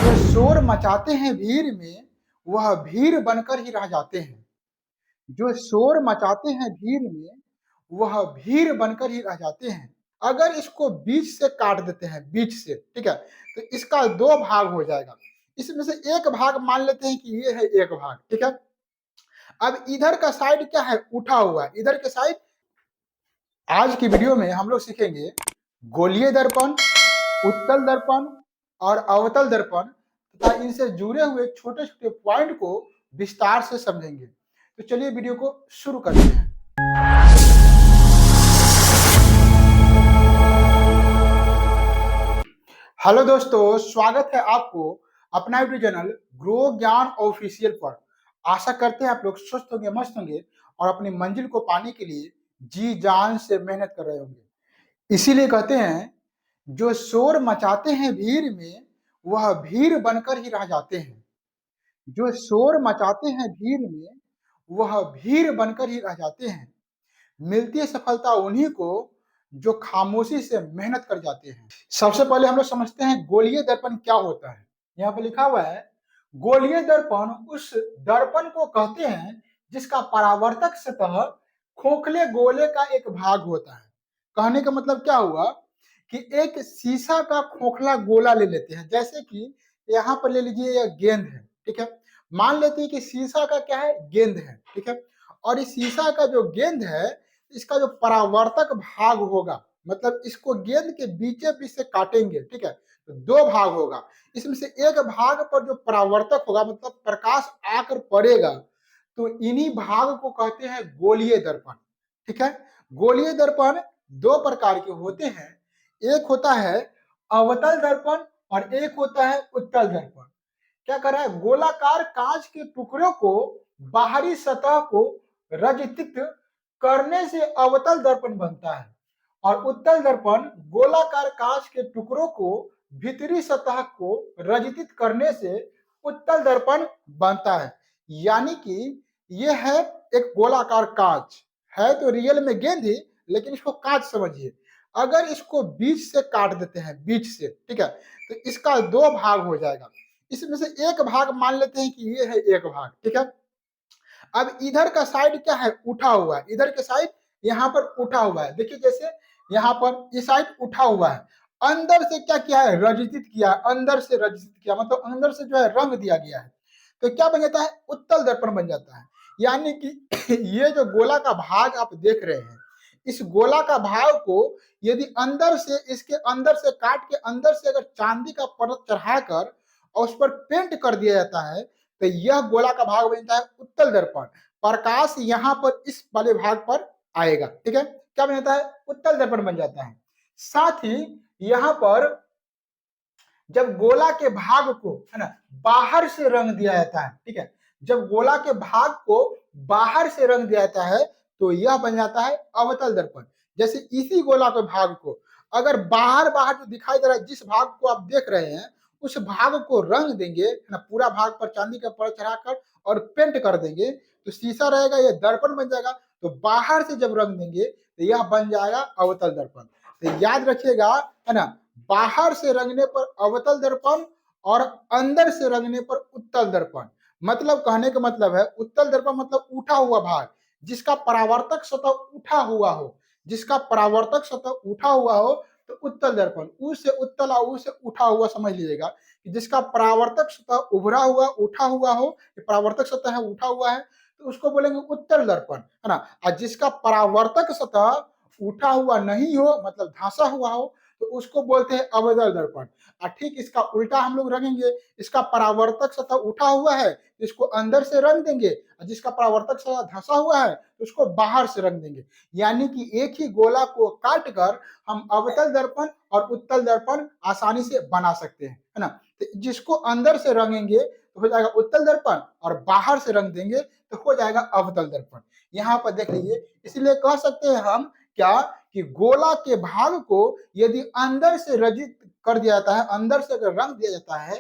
जो शोर मचाते हैं भीड़ में, वह भीड़ बनकर ही रह जाते हैं। जो शोर मचाते हैं भीड़ में, वह भीड़ बनकर ही रह जाते हैं। अगर इसको बीच से काट देते हैं, बीच से, ठीक है, तो इसका दो भाग हो जाएगा। इसमें से एक भाग मान लेते हैं कि ये है एक भाग, ठीक है। अब इधर का साइड क्या है, उठा हुआ है, इधर के साइड। आज की वीडियो में हम लोग सीखेंगे गोलीय दर्पण, उत्तल दर्पण और अवतल दर्पण तथा इनसे जुड़े हुए छोटे छोटे पॉइंट को विस्तार से समझेंगे। तो चलिए वीडियो को शुरू करते हैं। हेलो दोस्तों, स्वागत है आपको अपना यूट्यूब चैनल ग्रो ज्ञान ऑफिशियल पर। आशा करते हैं आप लोग स्वस्थ होंगे, मस्त होंगे और अपनी मंजिल को पाने के लिए जी जान से मेहनत कर रहे होंगे। इसीलिए कहते हैं, जो शोर मचाते हैं भीड़ में, वह भीड़ बनकर ही रह जाते हैं। जो शोर मचाते हैं भीड़ में, वह भीड़ बनकर ही रह जाते हैं। मिलती है सफलता उन्हीं को जो खामोशी से मेहनत कर जाते हैं। सबसे पहले हम लोग समझते हैं गोलीय दर्पण क्या होता है। यहाँ पे लिखा हुआ है, गोलीय दर्पण उस दर्पण को कहते हैं जिसका परावर्तक सतह खोखले गोले का एक भाग होता है। कहने का मतलब क्या हुआ कि एक शीशा का खोखला गोला ले लेते हैं, जैसे कि यहाँ पर ले लीजिए यह गेंद है, ठीक है। मान लेते हैं कि शीशा का क्या है, गेंद है, ठीक है। और इस शीशा का जो गेंद है, इसका जो परावर्तक भाग होगा, मतलब इसको गेंद के बीचे बीच से काटेंगे, ठीक है, तो दो भाग होगा। इसमें से एक भाग पर जो परावर्तक होगा, मतलब प्रकाश आकर पड़ेगा, तो इन्हीं भाग को कहते हैं गोलीय दर्पण, ठीक है। गोलीय दर्पण दो प्रकार के होते हैं, एक होता है अवतल दर्पण और एक होता है उत्तल दर्पण। क्या कर रहा है, गोलाकार कांच के टुकड़ों को बाहरी सतह को रजतित करने से अवतल दर्पण बनता है और उत्तल दर्पण गोलाकार कांच के टुकड़ों को भीतरी सतह को रजतित करने से उत्तल दर्पण बनता है। यानी कि यह है एक गोलाकार कांच, है तो रियल में गेंद ही, लेकिन इसको कांच समझिए। अगर इसको बीच से काट देते हैं, बीच से, ठीक है, तो इसका दो भाग हो जाएगा। इसमें से एक भाग मान लेते हैं कि ये है एक भाग, ठीक है। अब इधर का साइड क्या है, उठा हुआ है, इधर के साइड यहाँ पर उठा हुआ है। देखिए जैसे यहाँ पर इस साइड उठा हुआ है, अंदर से क्या किया है, रजित किया है, अंदर से रजित किया, मतलब अंदर से जो है रंग दिया गया है। तो क्या बन जाता है, उत्तल दर्पण बन जाता है। यानी कि ये जो गोला का भाग आप देख रहे हैं, इस गोला का भाग को यदि अंदर से, इसके अंदर से काट के अंदर से अगर चांदी का परत चढ़ाकर और उस पर पेंट कर दिया जाता है, तो यह गोला का भाग बनता है उत्तल दर्पण। प्रकाश यहाँ पर इस वाले भाग पर आएगा, ठीक है, क्या बन जाता है, उत्तल दर्पण बन जाता है। साथ ही यहाँ पर जब गोला के भाग को, है ना, बाहर से रंग दिया जाता है, ठीक है, जब गोला के भाग को बाहर से रंग दिया जाता है, तो यह बन जाता है अवतल दर्पण। जैसे इसी गोला के भाग को अगर बाहर बाहर जो दिखाई दे रहा है, जिस भाग को आप देख रहे हैं, उस भाग को रंग देंगे, है ना, पूरा भाग पर चांदी का परत चढ़ाकर और पेंट कर देंगे, तो शीशा रहेगा, यह दर्पण बन जाएगा। तो बाहर से जब रंग देंगे तो यह बन जाएगा अवतल दर्पण। तो याद रखिएगा, है ना, बाहर से रंगने पर अवतल दर्पण और अंदर से रंगने पर उत्तल दर्पण। मतलब कहने का मतलब है, उत्तल दर्पण मतलब उठा हुआ भाग, जिसका परावर्तक सतह उठा हुआ हो, जिसका परावर्तक सतह उठा हुआ हो, तो उत्तल दर्पण। उ से उत्तल और उ से उठा हुआ समझ लीजिएगा कि जिसका परावर्तक सतह उभरा हुआ, उठा हुआ हो, परावर्तक सतह है उठा हुआ है, तो उसको बोलेंगे उत्तल दर्पण, है ना। और जिसका परावर्तक सतह उठा हुआ नहीं हो, मतलब धंसा हुआ हो, तो उसको बोलते हैं अवतल दर्पण। और ठीक इसका उल्टा हम लोग रंगेंगे, इसका परावर्तक सतह उठा हुआ है, इसको अंदर से रंग देंगे, और जिसका परावर्तक सतह धंसा हुआ है, तो उसको बाहर से रंग देंगे। यानी कि एक ही गोला को काट कर हम अवतल दर्पण और उत्तल दर्पण आसानी से बना सकते हैं, है ना। तो जिसको अंदर से रंगेंगे तो हो जाएगा उत्तल दर्पण, और बाहर से रंग देंगे तो हो जाएगा अवतल दर्पण। यहाँ पर देख लीजिए, इसलिए कह सकते हैं हम क्या, कि गोला के भाग को यदि अंदर से रजित कर दिया जाता है, अंदर से अगर रंग दिया जाता है,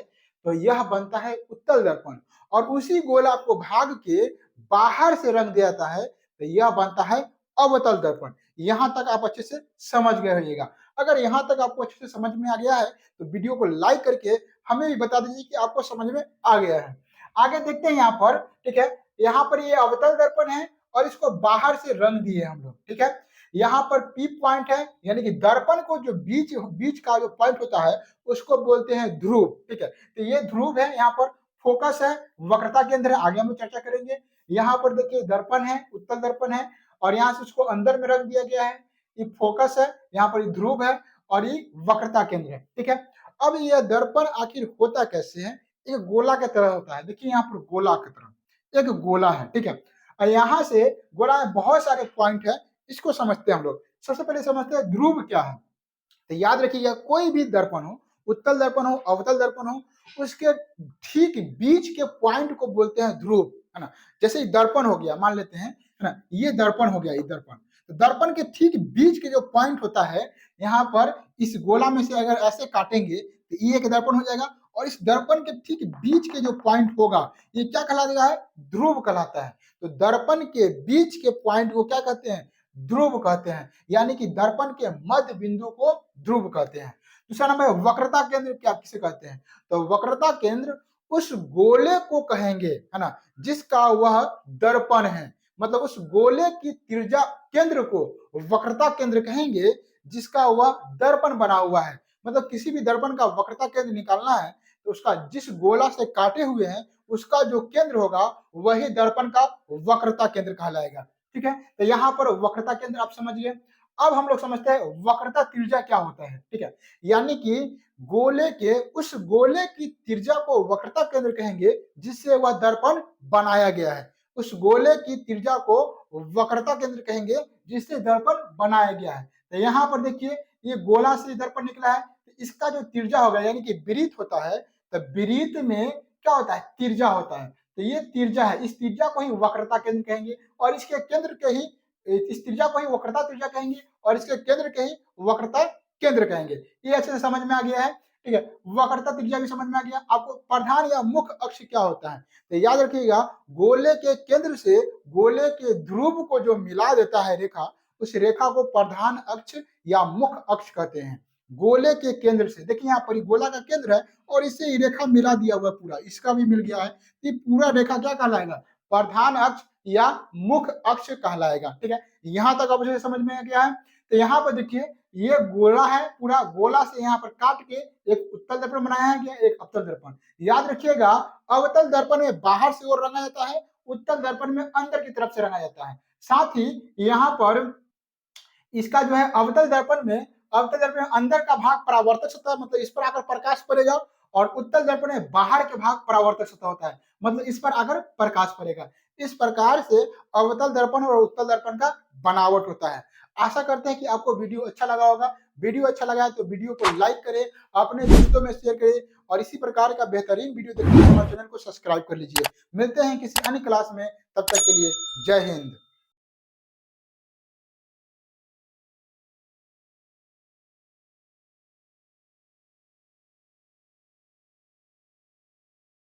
तो यह बनता है उत्तल दर्पण। और उसी गोला को भाग के बाहर से रंग दिया जाता है, तो यह बनता है अवतल दर्पण। यहां तक आप अच्छे से समझ गए होइएगा। अगर यहाँ तक आपको अच्छे से समझ में आ गया है तो वीडियो को लाइक करके हमें भी बता दीजिए कि आपको समझ में आ गया है। आगे देखते हैं यहाँ पर, ठीक है। यहाँ पर ये अवतल दर्पण है और इसको बाहर से रंग दिए हम लोग, ठीक है। यहाँ पर पी पॉइंट है, यानी कि दर्पण को जो बीच बीच का जो पॉइंट होता है उसको बोलते हैं ध्रुव, ठीक है। तो ये ध्रुव है, यहाँ पर फोकस है, वक्रता केंद्र है, आगे हम चर्चा करेंगे। यहाँ पर देखिए दर्पण है, उत्तल दर्पण है और यहाँ से उसको अंदर में रख दिया गया है। ये फोकस है, यहाँ पर ये ध्रुव है और ये वक्रता केंद्र है, ठीक है। अब यह दर्पण आखिर होता कैसे है? एक गोला की तरह होता है, देखिए यहाँ पर गोला की तरह एक गोला है, ठीक है। और यहाँ से गोला में बहुत सारे पॉइंट है, इसको समझते हैं हम लोग। सबसे पहले समझते हैं ध्रुव क्या है। तो याद रखिएगा, कोई भी दर्पण हो, उत्तल दर्पण हो, अवतल दर्पण हो, उसके ठीक बीच के पॉइंट को बोलते हैं ध्रुव, है ना। जैसे दर्पण हो गया, मान लेते हैं, है ना, ये दर्पण हो गया, ये दर्पण। तो दर्पण के ठीक बीच के जो पॉइंट होता है, यहाँ पर इस गोला में से अगर ऐसे काटेंगे तो ये एक दर्पण हो जाएगा और इस दर्पण के ठीक बीच के जो पॉइंट होगा ये क्या कहलाता है? ध्रुव कहलाता है। तो दर्पण के बीच के पॉइंट को क्या कहते हैं? ध्रुव कहते हैं, यानी कि दर्पण के मध्य बिंदु को ध्रुव कहते हैं। दूसरा नंबर है वक्रता केंद्र, क्या किसे कहते हैं? तो वक्रता केंद्र उस गोले को कहेंगे, है ना, जिसका वह दर्पण है। मतलब उस गोले की त्रिज्या केंद्र को वक्रता केंद्र कहेंगे जिसका वह दर्पण बना हुआ है। मतलब किसी भी दर्पण का वक्रता केंद्र निकालना है तो उसका जिस गोला से काटे हुए हैं उसका जो केंद्र होगा वही दर्पण का वक्रता केंद्र कहलाएगा, ठीक है। तो यहाँ पर वक्रता केंद्र आप समझिए। अब हम लोग समझते हैं वक्रता त्रिज्या क्या होता है, ठीक है। यानी कि गोले के उस गोले की त्रिज्या को वक्रता केंद्र कहेंगे जिससे वह दर्पण बनाया गया है। उस गोले की त्रिज्या को वक्रता केंद्र कहेंगे जिससे दर्पण बनाया गया है। तो यहाँ पर देखिए ये गोला से दर्पण निकला है, तो इसका जो त्रिज्या होगा यानी कि विरीत होता है, तो विरीत में क्या होता है? त्रिज्या होता है। तो ये त्रिज्या है, इस त्रिज्या को ही वक्रता केंद्र कहेंगे और इसके केंद्र के ही इस त्रिज्या को ही वक्रता त्रिज्या कहेंगे और इसके केंद्र के ही वक्रता केंद्र कहेंगे। ये अच्छे से समझ में आ गया है, ठीक है। वक्रता त्रिज्या भी समझ में आ गया। आपको प्रधान या मुख्य अक्ष क्या होता है? तो याद रखिएगा, गोले के केंद्र से गोले के ध्रुव को जो मिला देता है रेखा, उस रेखा को प्रधान अक्ष या मुख्य अक्ष कहते हैं। गोले के केंद्र से, देखिए यहाँ पर गोला का केंद्र है और इससे रेखा मिला दिया हुआ पूरा, इसका भी मिल गया है। ये पूरा रेखा क्या कहलाएगा? प्रधान अक्ष या मुख्य अक्ष कहलाएगा, ठीक है। यहाँ तक अब समझ में आ गया है। तो यहाँ पर देखिए ये गोला है, पूरा गोला से यहाँ पर काट के एक उत्तल दर्पण बनाया गया, एक अवतल दर्पण। याद रखिएगा, अवतल दर्पण में बाहर से ओर रंगा जाता है, उत्तल दर्पण में अंदर की तरफ से रंगा जाता है। साथ ही यहाँ पर इसका जो है अवतल दर्पण में अंदर का भाग परावर्तक सतह, मतलब इस पर आकर प्रकाश पड़ेगा, और उत्तल दर्पण में बाहर के भाग परावर्तक सतह होता है, मतलब इस पर आकर प्रकाश पड़ेगा। इस प्रकार से अवतल दर्पण और उत्तल दर्पण का बनावट होता है। आशा करते हैं कि आपको वीडियो अच्छा लगा होगा। वीडियो अच्छा लगा है तो वीडियो को लाइक करें, अपने दोस्तों में शेयर करें और इसी प्रकार का बेहतरीन वीडियो देखने के लिए हमारे चैनल को सब्सक्राइब कर लीजिए। मिलते हैं किसी अन्य क्लास में, तब तक के लिए जय हिंद।